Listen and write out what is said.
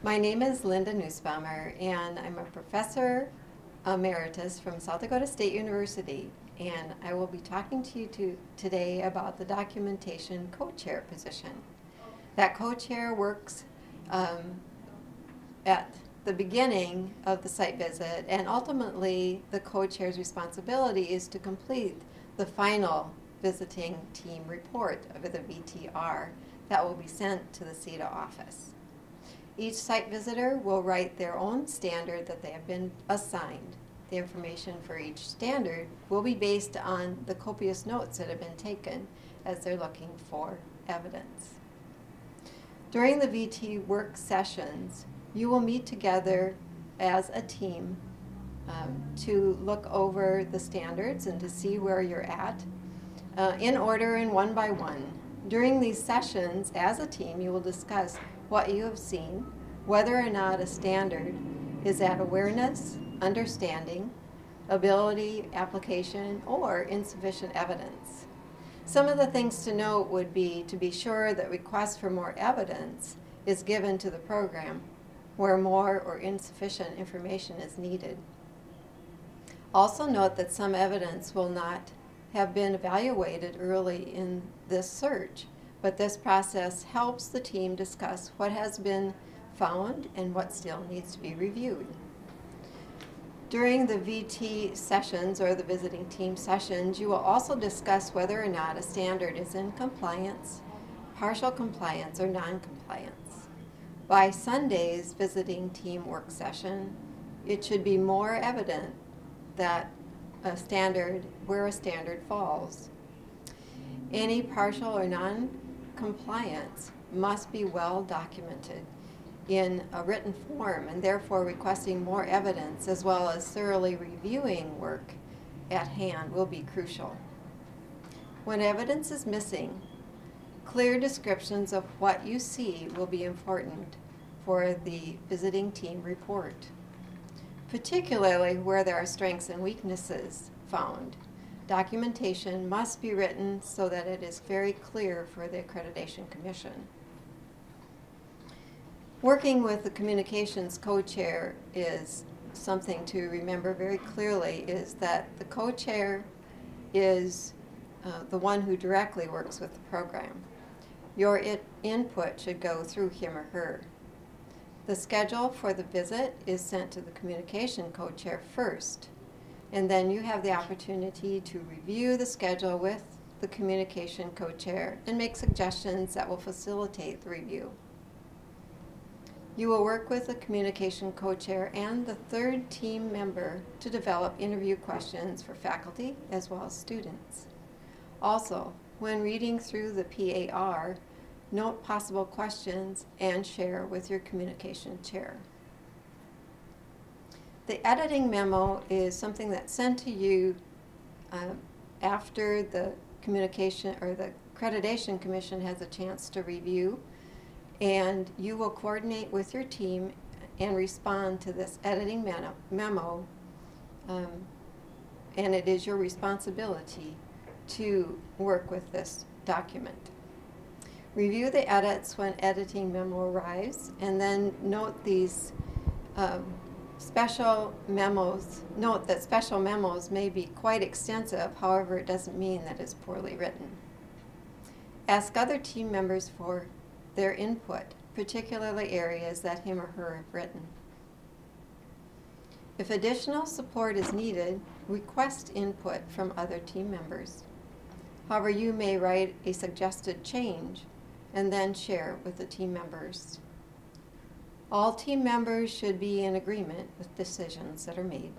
My name is Lynda Neussbaumer, and I'm a professor emeritus from South Dakota State University, and I will be talking to you today about the documentation co-chair position. That co-chair works at the beginning of the site visit, and ultimately the co-chair's responsibility is to complete the final visiting team report of the VTR that will be sent to the CETA office. Each site visitor will write their own standard that they have been assigned. The information for each standard will be based on the copious notes that have been taken as they're looking for evidence. During the VT work sessions, you will meet together as a team to look over the standards and to see where you're at in order and one by one. During these sessions, as a team, you will discuss what you have seen, whether or not a standard is at awareness, understanding, ability, application, or insufficient evidence. Some of the things to note would be to be sure that request for more evidence is given to the program where more or insufficient information is needed. Also note that some evidence will not have been evaluated early in this search, but this process helps the team discuss what has been found and what still needs to be reviewed. During the VT sessions or the visiting team sessions, you will also discuss whether or not a standard is in compliance, partial compliance, or non-compliance. By Sunday's visiting team work session, it should be more evident that where a standard falls. Any partial or non-compliance must be well documented in a written form, and therefore requesting more evidence as well as thoroughly reviewing work at hand will be crucial. When evidence is missing, clear descriptions of what you see will be important for the visiting team report, particularly where there are strengths and weaknesses found. Documentation must be written so that it is very clear for the Accreditation Commission. Working with the communications co-chair is something to remember very clearly, is that the co-chair is the one who directly works with the program. Your input should go through him or her. The schedule for the visit is sent to the communication co-chair first, and then you have the opportunity to review the schedule with the communication co-chair and make suggestions that will facilitate the review. You will work with the communication co-chair and the third team member to develop interview questions for faculty as well as students. Also, when reading through the PAR, note possible questions and share with your communication chair. The editing memo is something that's sent to you after the communication or the Accreditation Commission has a chance to review, and you will coordinate with your team and respond to this editing memo, and it is your responsibility to work with this document. Review the edits when editing memo arrives, and then note these special memos. Note that special memos may be quite extensive, however it doesn't mean that it's poorly written. Ask other team members for their input, particularly areas that him or her have written. If additional support is needed, request input from other team members. However, you may write a suggested change and then share with the team members. All team members should be in agreement with decisions that are made.